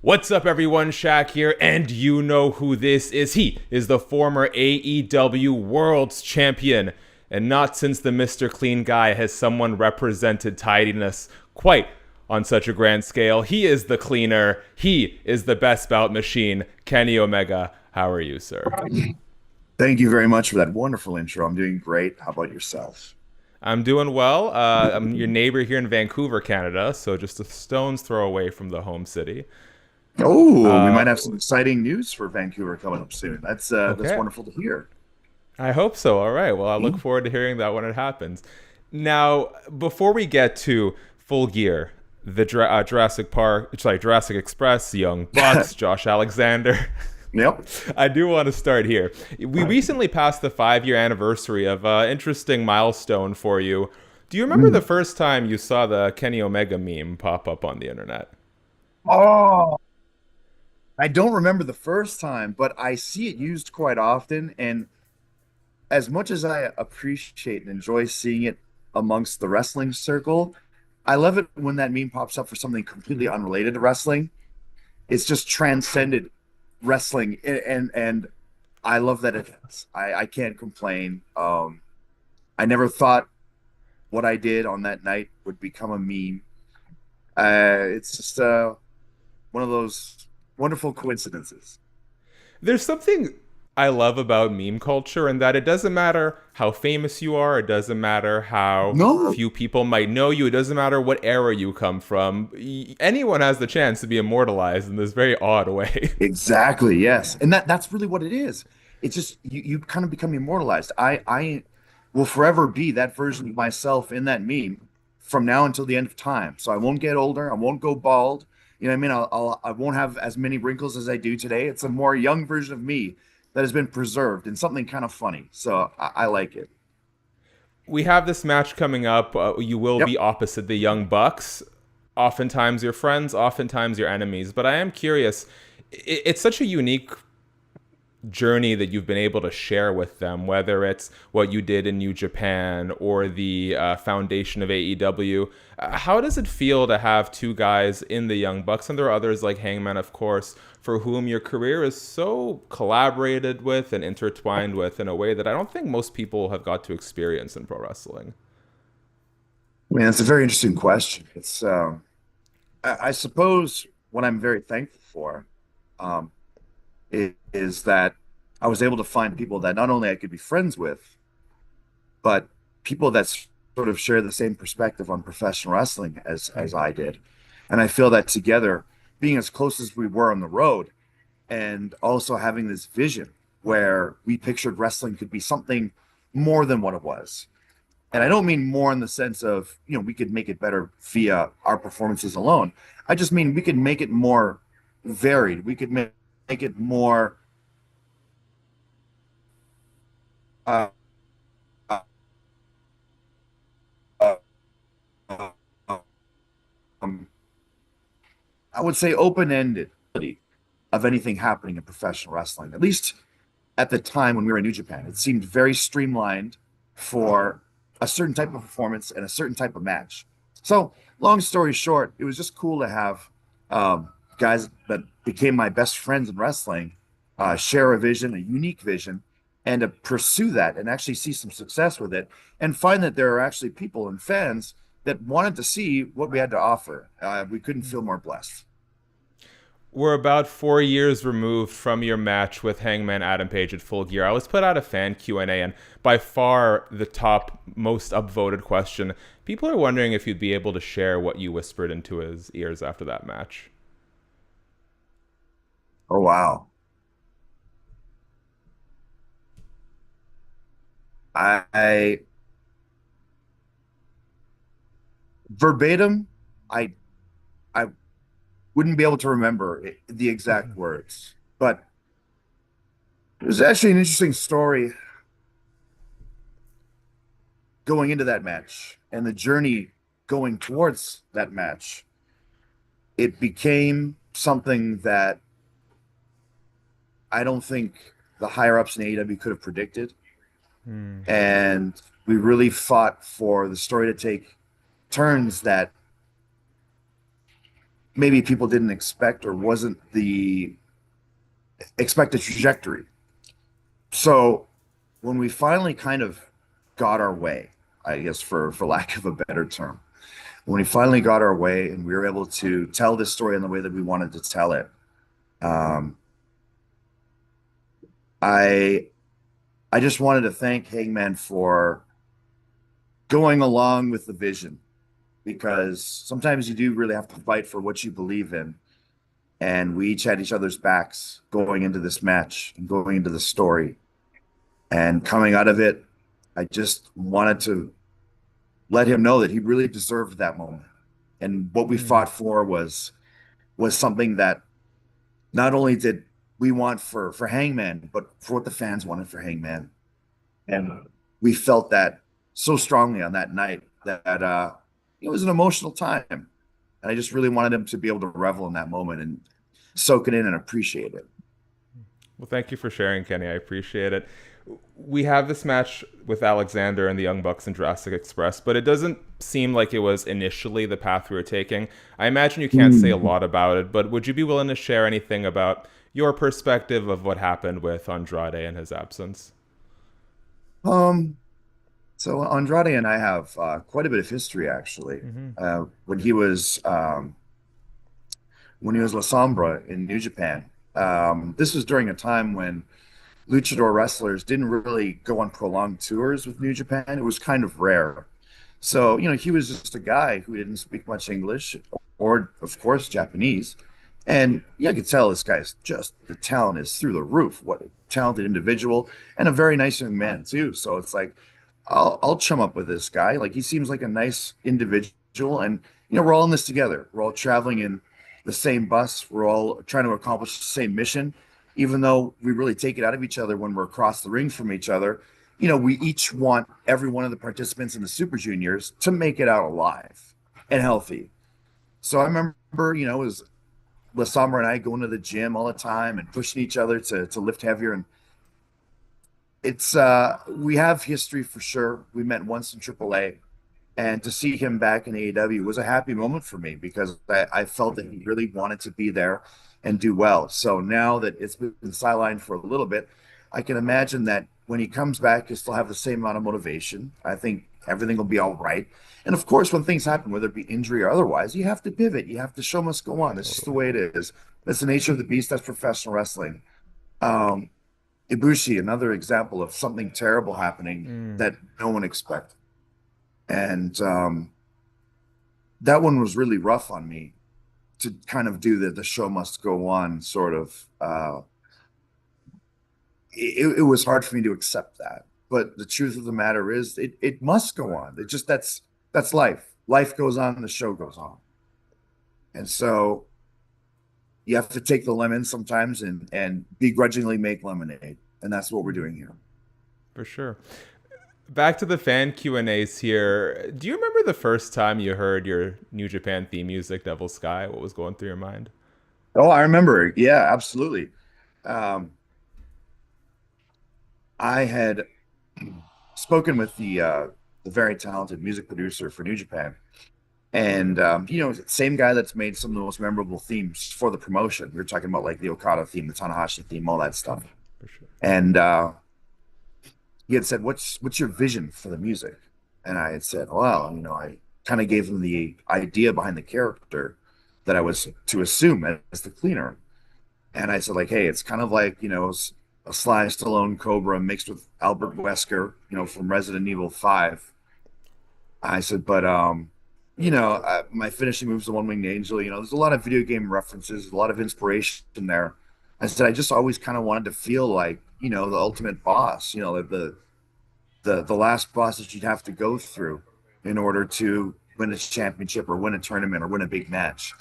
What's up, everyone? Shaq here, and you know who this is. He is the former AEW World's Champion, and not since the Mr. Clean Guy has someone represented tidiness quite on such a grand scale. He is the cleaner. He is the best bout machine. Kenny Omega, how are you, sir? Thank you very much for that wonderful intro. I'm doing great. How about yourself? I'm doing well. I'm your neighbor here in Vancouver, Canada, so just a stone's throw away from the home city. Oh, we Uh, might have some exciting news for Vancouver coming up soon. That's okay. wonderful to hear. I hope so. All right. Well, I look Hmm? forward to hearing that when it happens. Now, before we get to Full Gear, the Jurassic Express, Young Bucks, Josh Alexander, Yep. I do want to start here. We recently passed the 5-year anniversary of an interesting milestone for you. Do you remember the Mm. first time you saw the Kenny Omega meme pop up on the internet? Oh, I don't remember the first time, but I see it used quite often. And as much as I appreciate and enjoy seeing it amongst the wrestling circle, I love it when that meme pops up for something completely unrelated to wrestling. It's just transcended wrestling, and I love that it has. I can't complain. I never thought what I did on that night would become a meme. It's just one of those wonderful coincidences. There's something I love about meme culture, and that it doesn't matter how famous you are, it doesn't matter how No, few people might know you, it doesn't matter what era you come from. Anyone has the chance to be immortalized in this very odd way. exactly, yes. And that's really what it is. It's just you kind of become immortalized. I will forever be that version of myself in that meme from now until the end of time. So I won't get older. I won't go bald. You know what I mean? I won't have as many wrinkles as I do today. It's a more young version of me that has been preserved in something kind of funny. So I like it. We have this match coming up. You will Yep. be opposite the Young Bucks. Oftentimes your friends, oftentimes your enemies. But I am curious. It's such a unique journey that you've been able to share with them, whether it's what you did in New Japan or the foundation of AEW. How does it feel to have two guys in the Young Bucks, and there are others like Hangman, of course, for whom your career is so collaborated with and intertwined with in a way that I don't think most people have got to experience in pro wrestling? I mean, that's a very interesting question. I suppose what I'm very thankful for um, is that I was able to find people that not only I could be friends with, but people that sort of share the same perspective on professional wrestling as I did. And I feel that together, being as close as we were on the road, and also having this vision where we pictured wrestling could be something more than what it was. And I don't mean more in the sense of, we could make it better via our performances alone. I just mean we could make it more varied. We could make it more uh, uh, uh, um, I would say open-ended of anything happening in professional wrestling. At least at the time when we were in New Japan, it seemed very streamlined for a certain type of performance and a certain type of match. So, long story short, it was just cool to have guys that became my best friends in wrestling share a vision, a unique vision, and to pursue that and actually see some success with it, and find that there are actually people and fans that wanted to see what we had to offer. We couldn't feel more blessed. We're about 4 years removed from your match with Hangman Adam Page at Full Gear. I was put out a fan Q&A, and by far the top most upvoted question. People are wondering if you'd be able to share what you whispered into his ears after that match. Oh wow! I verbatim, I I wouldn't be able to remember the exact words, but it was actually an interesting story going into that match and the journey going towards that match. It became something that I don't think the higher ups in AEW could have predicted. Hmm. And we really fought for the story to take turns that maybe people didn't expect or wasn't the expected trajectory. So when we finally kind of got our way, I guess for lack of a better term, when we finally got our way and we were able to tell this story in the way that we wanted to tell it, um, I I just wanted to thank Hangman for going along with the vision, because sometimes you do really have to fight for what you believe in. And we each had each other's backs going into this match and going into the story. And coming out of it, I just wanted to let him know that he really deserved that moment. And what we Mm. fought for was something that not only did we want for Hangman, but for what the fans wanted for Hangman. And we felt that so strongly on that night that it was an emotional time. And I just really wanted him to be able to revel in that moment and soak it in and appreciate it. Well, thank you for sharing, Kenny. I appreciate it. We have this match with Alexander and the Young Bucks and Jurassic Express, but it doesn't seem like it was initially the path we were taking. I imagine you can't say a Mm. lot about it, but would you be willing to share anything about your perspective of what happened with Andrade in his absence? Um, so Andrade and I have quite a bit of history actually. Mm-hmm. Uh, when he was when he was La Sombra in New Japan, this was during a time when luchador wrestlers didn't really go on prolonged tours with New Japan. It was kind of rare. So, he was just a guy who didn't speak much English or, of course, Japanese. And yeah, I could tell this guy's just the talent is through the roof. What a talented individual and a very nice young man, too. So it's like, I'll chum up with this guy. Like, he seems like a nice individual. And, we're all in this together. We're all traveling in the same bus. We're all trying to accomplish the same mission, even though we really take it out of each other when we're across the ring from each other. We each want every one of the participants in the Super Juniors to make it out alive and healthy. So I remember, it was La Sombra and I going to the gym all the time and pushing each other to lift heavier. And it's we have history for sure. We met once in AAA, and to see him back in AEW was a happy moment for me because I felt that he really wanted to be there and do well. So now that it's been sidelined for a little bit, I can imagine that when he comes back, he'll still have the same amount of motivation. I think everything will be all right. And of course, when things happen, whether it be injury or otherwise, you have to pivot. You have to show must go on. That's just the Totally. way it is. That's the nature of the beast. That's professional wrestling. Um, Ibushi, another example of something terrible happening Mm. that no one expected. And that one was really rough on me to kind of do the show must go on sort of. It was hard for me to accept that. But the truth of the matter is, it must go on. It just that's life. Life goes on, the show goes on, and so you have to take the lemon sometimes and begrudgingly make lemonade, and that's what we're doing here. For sure. Back to the fan Q&As here. Do you remember the first time you heard your New Japan theme music, Devil Sky? What was going through your mind? Oh, I remember. Yeah, absolutely. Um, I had spoken with the very talented music producer for New Japan, and same guy that's made some of the most memorable themes for the promotion. We were talking about like the Okada theme, the Tanahashi theme, all that stuff. For sure. And he had said, "What's your vision for the music?" And I had said, "Well, I kind of gave him the idea behind the character that I was to assume as the cleaner." And I said, like, "Hey, it's kind of like a Sly Stallone Cobra mixed with Albert Wesker, from Resident Evil 5." I said, "But my finishing move's the One Winged Angel. There's a lot of video game references, a lot of inspiration there." I said, "I just always kind of wanted to feel like the ultimate boss, the last boss that you'd have to go through in order to win a championship or win a tournament or win a big match."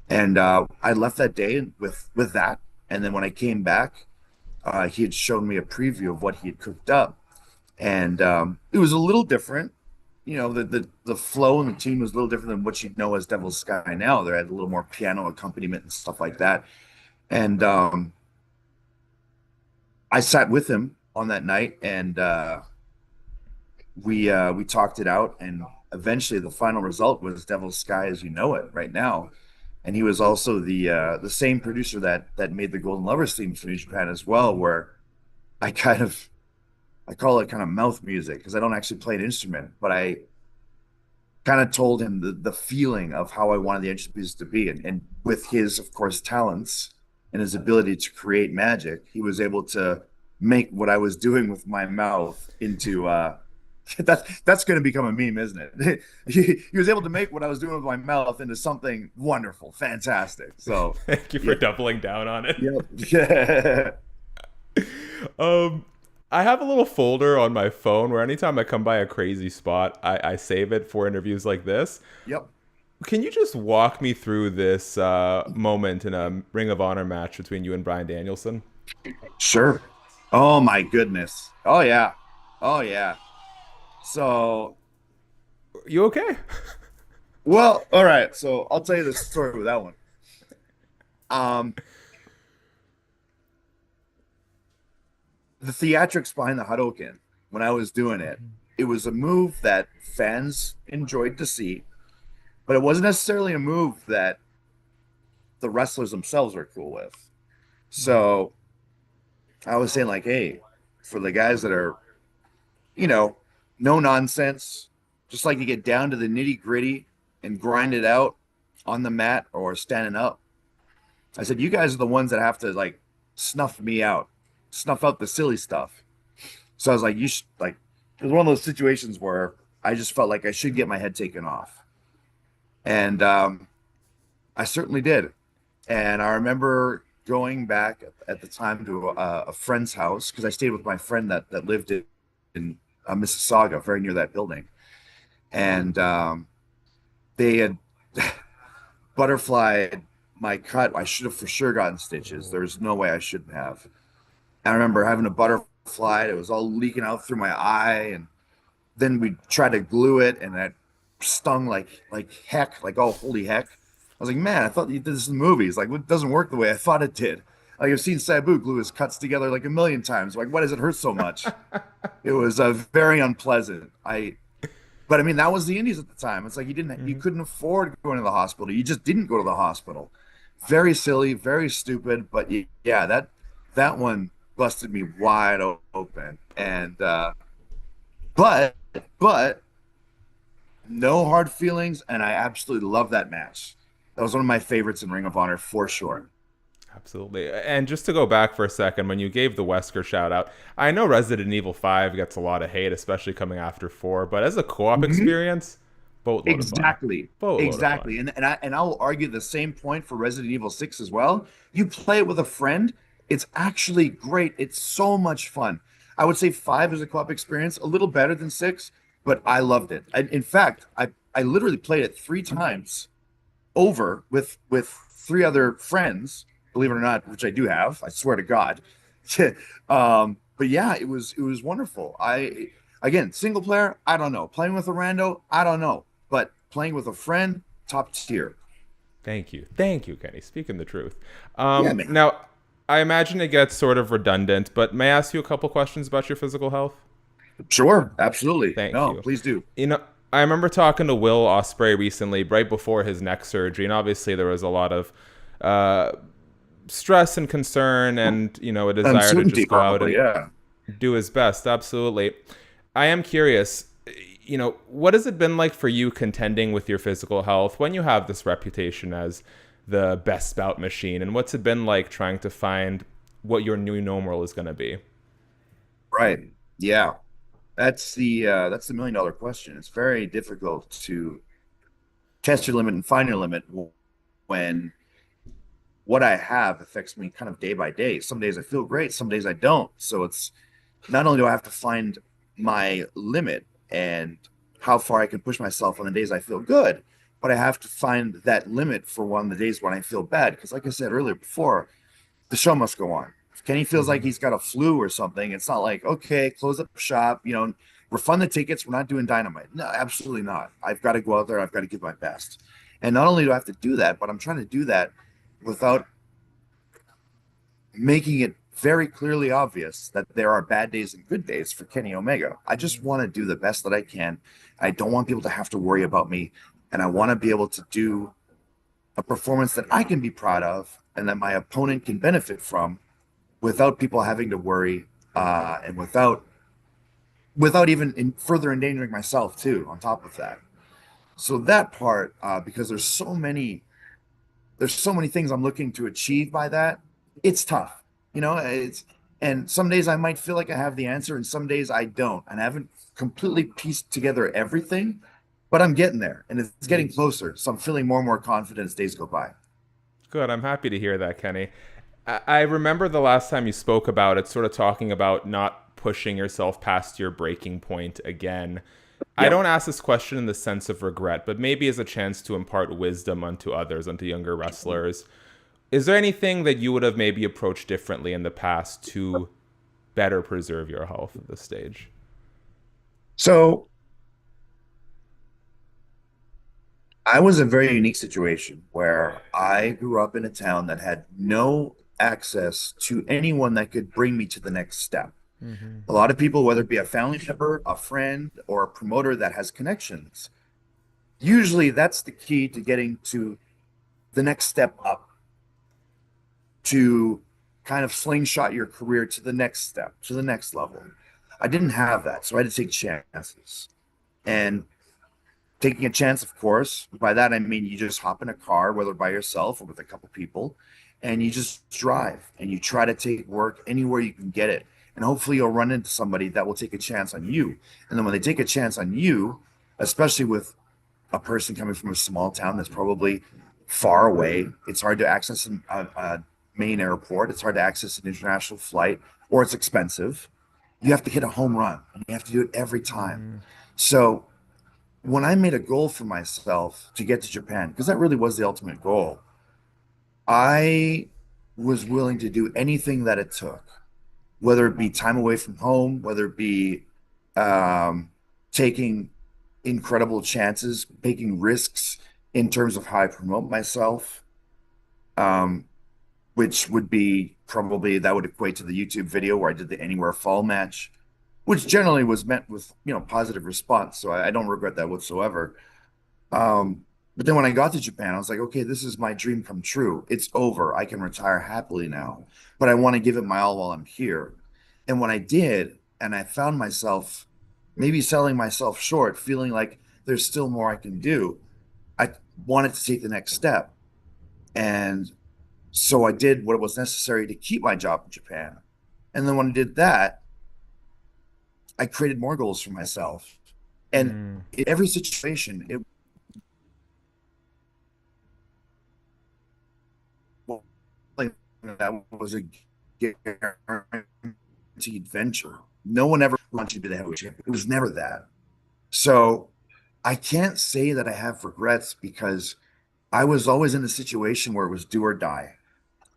And I left that day with that. And then when I came back, he had shown me a preview of what he had cooked up, and it was a little different. The flow and the tune was a little different than what you'd know as Devil's Sky now. There had a little more piano accompaniment and stuff like that. And I sat with him on that night, and we talked it out, and eventually the final result was Devil's Sky as you know it right now. and he was also the same producer that made the Golden Lovers theme for New Japan as well. Where I kind of I call it kind of mouth music because I don't actually play an instrument, but I kind of told him the feeling of how I wanted the entrance music to be, and with his, of course, talents and his ability to create magic, he was able to make what I was doing with my mouth into that's going to become a meme, isn't it? He was able to make what I was doing with my mouth into something wonderful, fantastic. So Thank you for yeah, doubling down on it. yeah, Um, I have a little folder on my phone where anytime I come by a crazy spot, I save it for interviews like this. yep, Can you just walk me through this moment in a Ring of Honor match between you and Bryan Danielson? sure. Oh my goodness. Oh yeah. Oh yeah. So, You okay? well, all right. So I'll tell you the story with that one. Um, the theatrics behind the Hadouken, when I was doing it, it was a move that fans enjoyed to see, but it wasn't necessarily a move that the wrestlers themselves were cool with. So I was saying, like, hey, for the guys that are, you know, no nonsense, just like to get down to the nitty gritty and grind it out on the mat or standing up. I said, you guys are the ones that have to like snuff me out, snuff out the silly stuff. So I was like, you should like, it was one of those situations where I just felt like I should get my head taken off. And I certainly did. And I remember going back at the time to a friend's house because I stayed with my friend that lived in Mississauga, very near that building. And they had butterflied my cut. I should have for sure gotten stitches. There's no way I shouldn't have. I remember having a butterfly. It was all leaking out through my eye, and then we tried to glue it, and that stung like heck. Like, oh holy heck! I was like, man, I thought you did this in movies. Like, it doesn't work the way I thought it did. Like, I've seen Sabu glue his cuts together like a million times. Like, why does it hurt so much? It was very unpleasant. But I mean, that was the Indies at the time. It's like you couldn't afford going to the hospital. You just didn't go to the hospital. Very silly, very stupid. But yeah, that one busted me wide open. And but but no hard feelings, and I absolutely love that match. That was one of my favorites in Ring of Honor for sure. Absolutely. And just to go back for a second, when you gave the Wesker shout out, I know Resident Evil 5 gets a lot of hate, especially coming after 4, but as a co-op Mhm. experience, boatload of fun. Exactly. Boatload of fun. Exactly. And I will argue the same point for Resident Evil 6 as well. You play it with a friend, it's actually great. It's so much fun. I would say 5 is a co-op experience, a little better than 6, but I loved it. In fact, I literally played it 3 times over with 3 other friends, believe it or not, which I do have. I swear to God. But yeah, it was wonderful. I again, single player, I don't know. Playing with a rando, I don't know. But playing with a friend, top tier. Thank you. Thank you, Kenny. Speaking the truth. Yeah, man. Now, I imagine it gets sort of redundant, but may I ask you a couple questions about your physical health? Sure, absolutely. Thank No, you. please do. You know, I remember talking to Will Ospreay recently, right before his neck surgery, and obviously there was a lot of uh, stress and concern, and a desire to Uncertainty, just go out probably. and Yeah. do his best. Absolutely. I am curious. What has it been like for you contending with your physical health when you have this reputation as the best bout machine, and what's it been like trying to find what your new normal is going to be? Right. Yeah. That's the $1 million question. It's very difficult to test your limit and find your limit when what I have affects me kind of day by day. Some days I feel great, some days I don't. So it's not only do I have to find my limit and how far I can push myself on the days I feel good, but I have to find that limit for one of the days when I feel bad. Because, like I said earlier before, the show must go on. If Kenny feels like he's got a flu or something, it's not like, okay, close up shop, refund the tickets. We're not doing Dynamite. No, absolutely not. I've got to go out there. I've got to give my best. And not only do I have to do that, but I'm trying to do that without making it very clearly obvious that there are bad days and good days for Kenny Omega. I just want to do the best that I can. I don't want people to have to worry about me. And I want to be able to do a performance that I can be proud of and that my opponent can benefit from without people having to worry, and without even further endangering myself too on top of that. So that part, because there's so many things I'm looking to achieve by that. It's tough, it's, and some days I might feel like I have the answer and some days I don't, and I haven't completely pieced together everything, but I'm getting there and it's getting closer. So I'm feeling more and more confident as days go by. Good. I'm happy to hear that, Kenny. I remember the last time you spoke about it, sort of talking about not pushing yourself past your breaking point again. I Yep. don't ask this question in the sense of regret, but maybe as a chance to impart wisdom unto others, unto younger wrestlers. Is there anything that you would have maybe approached differently in the past to better preserve your health at this stage? So I was in a very unique situation where I grew up in a town that had no access to anyone that could bring me to the next step. Mm-hmm. A lot of people, whether it be a family member, a friend, or a promoter that has connections, usually that's the key to getting to the next step up, to kind of slingshot your career to the next step, to the next level. I didn't have that, so I had to take chances. And taking a chance, of course, by that I mean you just hop in a car, whether by yourself or with a couple people, and you just drive and you try to take work anywhere you can get it. And hopefully you'll run into somebody that will take a chance on you. And then when they take a chance on you, especially with a person coming from a small town that's probably far away, it's hard to access a main airport, it's hard to access an international flight, or it's expensive. You have to hit a home run and you have to do it every time. Mm-hmm. So when I made a goal for myself to get to Japan, because that really was the ultimate goal, I was willing to do anything that it took, whether it be time away from home, whether it be um, taking incredible chances, taking risks in terms of how I promote myself, um, which would be probably that would equate to the YouTube video where I did the Anywhere Fall match, which generally was met with positive response. So I don't regret that whatsoever. But then when I got to Japan, I was like, okay, this is my dream come true. It's over. I can retire happily now, but I want to give it my all while I'm here. And when I did, and I found myself maybe selling myself short, feeling like there's still more I can do, I wanted to take the next step. And so I did what was necessary to keep my job in Japan. And then when I did that, I created more goals for myself. And in every situation, it like that was a guaranteed venture. No one ever wanted to be the heavyweight champion. It was never that. So I can't say that I have regrets because I was always in a situation where it was do or die.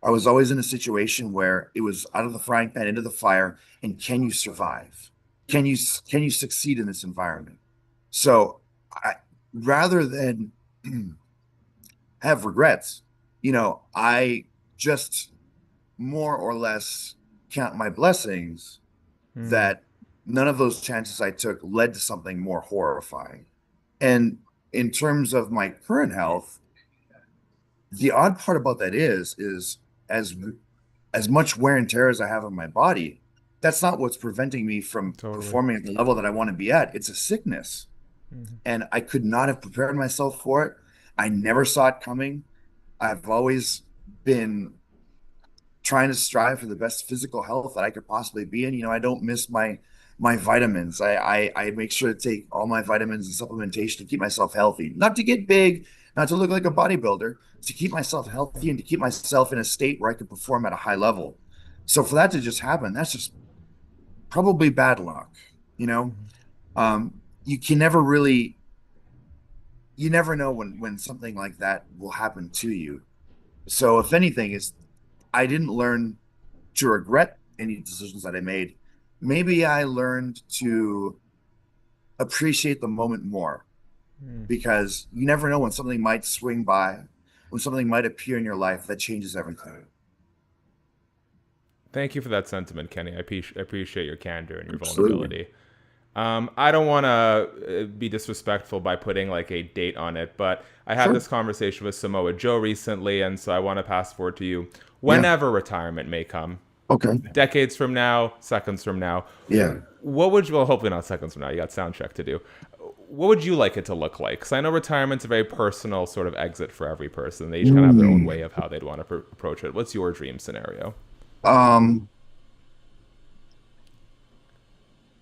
I was always in a situation where it was out of the frying pan into the fire, and can you survive? Can you succeed in this environment? So I rather than have regrets, I just more or less count my blessings Mm-hmm. that none of those chances I took led to something more horrifying. And in terms of my current health, the odd part about that is as as much wear and tear as I have on my body, that's not what's preventing me from Totally. performing at the level that I want to be at. It's a sickness. Mm-hmm. And I could not have prepared myself for it. I never saw it coming. I've always been trying to strive for the best physical health that I could possibly be in. I don't miss my vitamins. I make sure to take all my vitamins and supplementation to keep myself healthy, not to get big, not to look like a bodybuilder, to keep myself healthy and to keep myself in a state where I can perform at a high level. So for that to just happen, that's just probably bad luck. You know, Mm-hmm. you can never really, you never know when something like that will happen to you. So if anything, is I didn't learn to regret any decisions that I made. Maybe I learned to appreciate the moment more because you never know when something might swing by, when something might appear in your life that changes everything. Thank you for that sentiment, Kenny. I appreciate your candor and your Absolutely. vulnerability. I don't want to be disrespectful by putting like a date on it, but I had Sure. this conversation with Samoa Joe recently, and so I want to pass forward to you. Yeah. Whenever retirement may come, Okay. decades from now, seconds from now, Yeah. what would you, well, hopefully not seconds from now, you got sound check to do. What would you like it to look like? Because I know retirement's a very personal sort of exit for every person. They each kind of have their own Mm. way of how they'd want to approach it. What's your dream scenario? Um,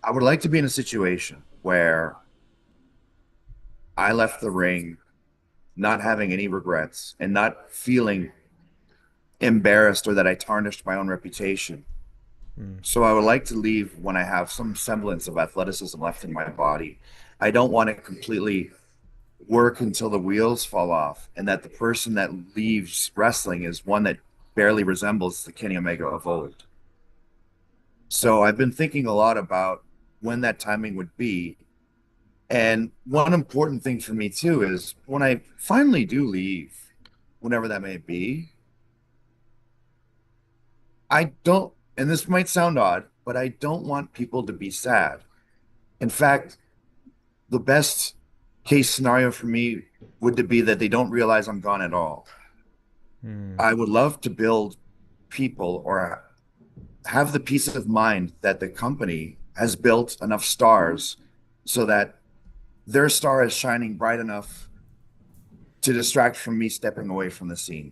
I would like to be in a situation where I left the ring not having any regrets and not feeling embarrassed or that I tarnished my own reputation. Hmm. So I would like to leave when I have some semblance of athleticism left in my body. I don't want to completely work until the wheels fall off, and that the person that leaves wrestling is one that barely resembles the Kenny Omega of old. So I've been thinking a lot about when that timing would be. And one important thing for me too is when I finally do leave, whenever that may be, I don't, and this might sound odd, but I don't want people to be sad. In fact, the best case scenario for me would to be that they don't realize I'm gone at all. Hmm. I would love to build people or have the peace of mind that the company has built enough stars so that their star is shining bright enough to distract from me stepping away from the scene.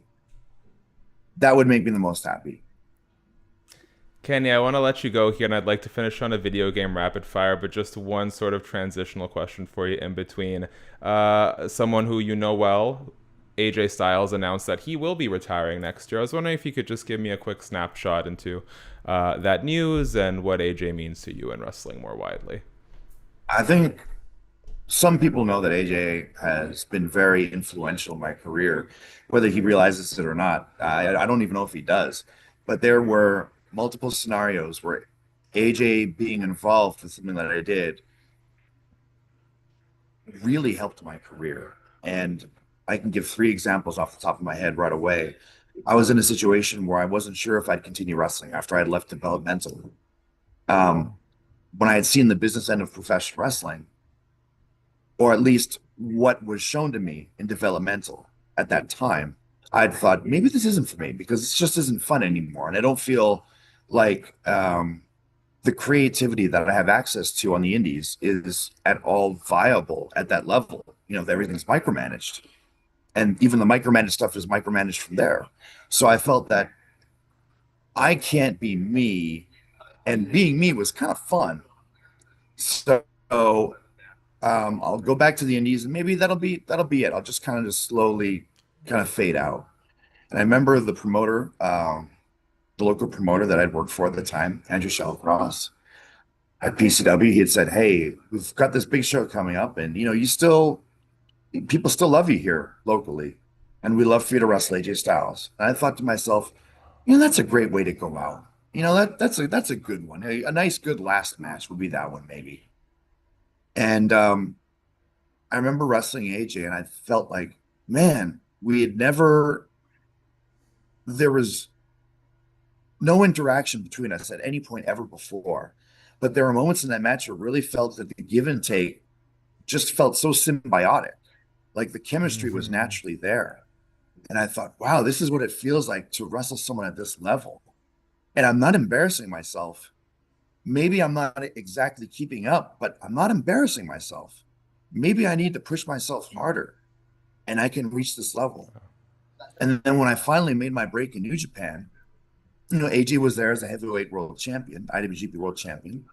That would make me the most happy. Kenny, I want to let you go here, and I'd like to finish on a video game rapid fire, but just one sort of transitional question for you in between. Someone who you know well, AJ Styles, announced that he will be retiring next year. I was wondering if you could just give me a quick snapshot into that news and what AJ means to you in wrestling more widely. I think some people know that AJ has been very influential in my career, whether he realizes it or not. I don't even know if he does. But there were multiple scenarios where AJ being involved with something that I did really helped my career. And I can give three examples off the top of my head right away. I was in a situation where I wasn't sure if I'd continue wrestling after I had left developmental. Um, when I had seen the business end of professional wrestling, or at least what was shown to me in developmental at that time, I'd thought maybe this isn't for me because it just isn't fun anymore. And I don't feel like the creativity that I have access to on the indies is at all viable at that level. You know, everything's micromanaged. And even the micromanaged stuff is micromanaged from there. So I felt that I can't be me, and being me was kind of fun. So I'll go back to the indies, and maybe that'll be it. I'll just kind of just slowly kind of fade out. And I remember the promoter, the local promoter that I'd worked for at the time, Andrew Shellcross at PCW. He had said, "Hey, we've got this big show coming up, and you still people still love you here locally, and we love for you to wrestle AJ Styles." And I thought to myself, that's a great way to go out. That's a good one. A nice, good last match would be that one maybe. And I remember wrestling AJ, and I felt like, man, we had never. There was no interaction between us at any point ever before, but there were moments in that match where I really felt that the give and take just felt so symbiotic. Like the chemistry was Mm-hmm. naturally there. And I thought, wow, this is what it feels like to wrestle someone at this level. And I'm not embarrassing myself. Maybe I'm not exactly keeping up, but I'm not embarrassing myself. Maybe I need to push myself harder and I can reach this level. And then when I finally made my break in New Japan, AJ was there as a heavyweight world champion, IWGP world champion,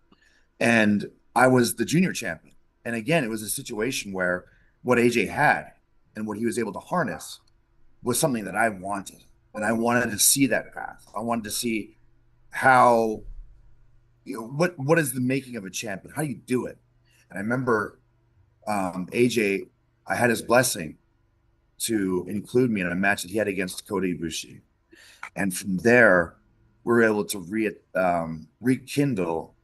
and I was the junior champion. And again, it was a situation where what AJ had and what he was able to harness was something that I wanted. And I wanted to see that path. I wanted to see how, what is the making of a champion? How do you do it? And I remember AJ, I had his blessing to include me in a match that he had against Kota Ibushi. And from there, we were able to rekindle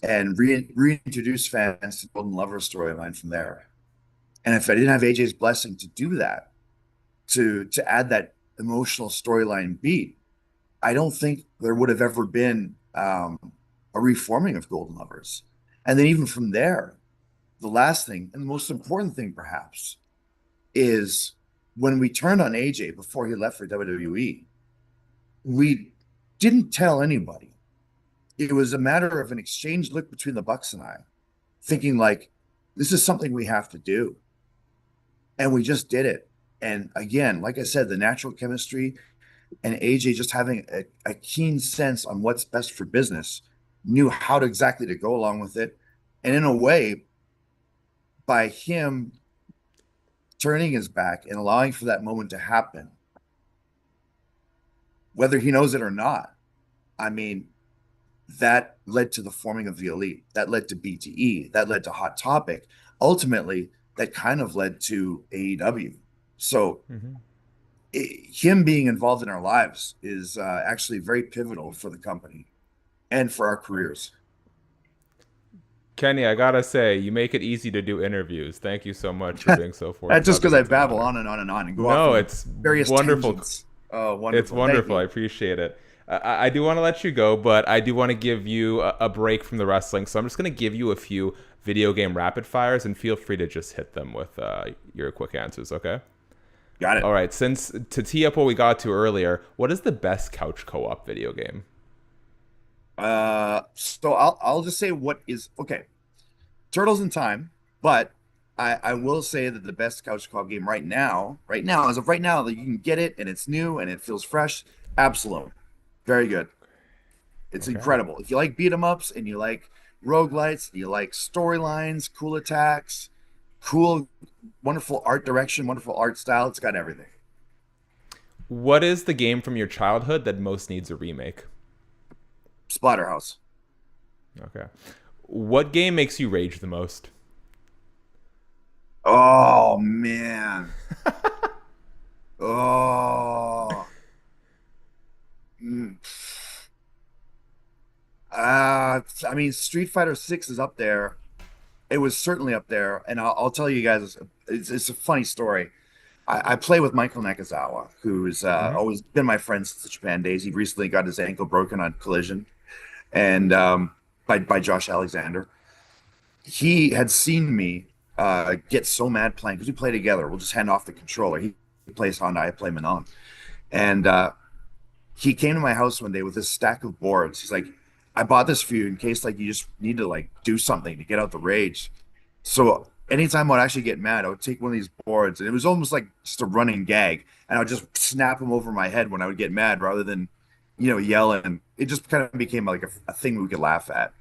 and reintroduce fans to the Golden Lover storyline from there. And if I didn't have AJ's blessing to do that, to add that emotional storyline beat, I don't think there would have ever been a reforming of Golden Lovers. And then even from there, the last thing and the most important thing perhaps is when we turned on AJ before he left for WWE, we didn't tell anybody. It was a matter of an exchange look between the Bucks and I, thinking like, this is something we have to do. And we just did it. And again, like I said, the natural chemistry and AJ just having a keen sense on what's best for business, knew how to exactly to go along with it. And in a way, by him turning his back and allowing for that moment to happen, whether he knows it or not, I mean, that led to the forming of the Elite. That led to BTE. That led to Hot Topic. Ultimately, that kind of led to AEW. So him being involved in our lives is actually very pivotal for the company and for our careers. Kenny, I gotta say, you make it easy to do interviews. Thank you so much for being so That's just because forthcoming I with the babble matter. on and on and on and go off No, on it's various wonderful. tangents. Oh, It's wonderful. Thank wonderful. I you. appreciate it. I do want to let you go, but I do want to give you a break from the wrestling. So I'm just going to give you a few video game rapid fires, and feel free to just hit them with your quick answers, okay? Got it. All right. Since to tee up what we got to earlier, what is the best couch co-op video game? So I'll just say what is okay. Turtles in Time, but I will say that the best couch co-op game right now, as of right now, that you can get it and it's new and it feels fresh. Absalom, very good. It's Okay. incredible. If you like beat 'em ups and you like roguelites, you like storylines, cool attacks, cool, wonderful art direction, wonderful art style, it's got everything. What is the game from your childhood that most needs a remake? Splatterhouse. Okay. What game makes you rage the most? Oh man. Oh. Mm. I mean, Street Fighter 6 is up there. It was certainly up there, and I'll tell you guys, it's a funny story. I play with Michael Nakazawa, who's Mm-hmm. always been my friend since the Japan days. He recently got his ankle broken on Collision, and by Josh Alexander. He had seen me get so mad playing because we play together. We'll just hand off the controller. He plays Honda, I play Manon, and he came to my house one day with this stack of boards. He's like, I bought this for you in case like you just need to like do something to get out the rage. So anytime I'd actually get mad, I would take one of these boards, and it was almost like just a running gag, and I would just snap them over my head when I would get mad rather than, yell. And it just kind of became like a thing we could laugh at.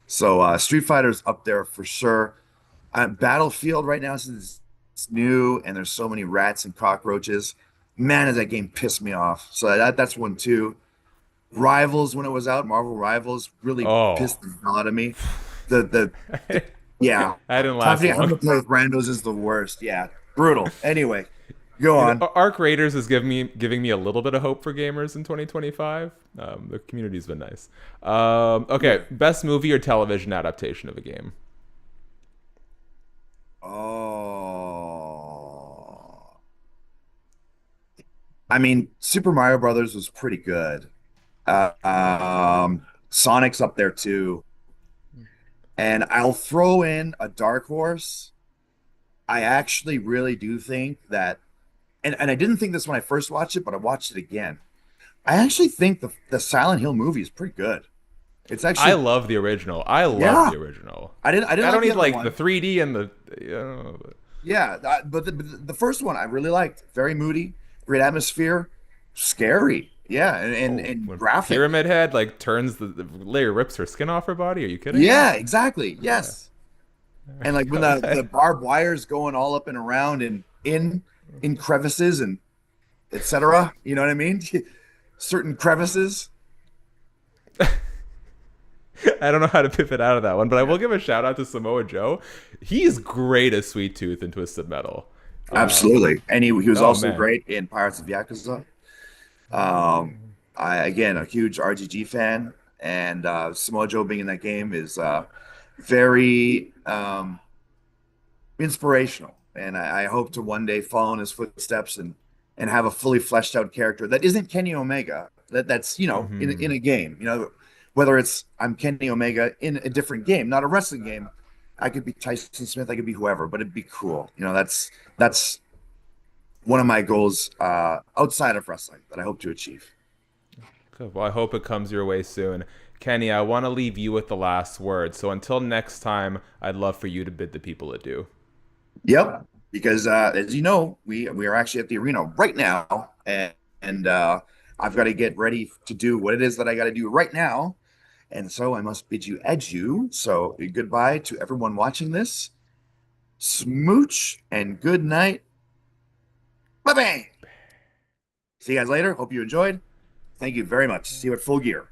So Street Fighter's up there for sure. Battlefield right now, since it's new and there's so many rats and cockroaches, man, does that game piss me off. So that's one too. Rivals when it was out, Marvel Rivals really Oh, pissed the hell out of me. The yeah, I didn't last having long. to play with randos is the worst. Yeah, brutal. Anyway, go on. Arc Raiders is giving me a little bit of hope for gamers in 2025. The community's been nice. Okay, best movie or television adaptation of a game? Oh, I mean, Super Mario Brothers was pretty good. Sonic's up there too, and I'll throw in a dark horse. I actually really do think that, and I didn't think this when I first watched it, but I watched it again. I actually think the Silent Hill movie is pretty good. It's I actually, love the original. I love yeah. the original. I didn't I like don't the need other like the one. 3D and the. You know, Yeah, but the first one I really liked. Very moody, great atmosphere, scary. Yeah, and when graphic. Pyramid Head like turns the layer rips her skin off her body. Are you kidding me? Yeah, exactly. Yes. And like when the barbed wires going all up and around and in crevices and etc. You know what I mean? Certain crevices. I don't know how to pivot out of that one, but I will give a shout out to Samoa Joe. He's great as Sweet Tooth and Twisted Metal. Absolutely. And he was Oh also man, great in Pirates of Yakuza. Um, I again a huge RGG fan, and Samoa Joe being in that game is very inspirational. And I hope to one day follow in his footsteps and have a fully fleshed out character that isn't Kenny Omega. That's in a game. Whether it's I'm Kenny Omega in a different game, not a wrestling game. I could be Tyson Smith, I could be whoever, but it'd be cool. That's one of my goals outside of wrestling that I hope to achieve. Good. Well, I hope it comes your way soon. Kenny, I want to leave you with the last word. So until next time, I'd love for you to bid the people adieu. Yep, because as you know, we are actually at the arena right now, and I've got to get ready to do what it is that I got to do right now, and so I must bid you adieu. So goodbye to everyone watching this. Smooch and good night. Bye bye. See you guys later. Hope you enjoyed. Thank you very much. See you at Full Gear.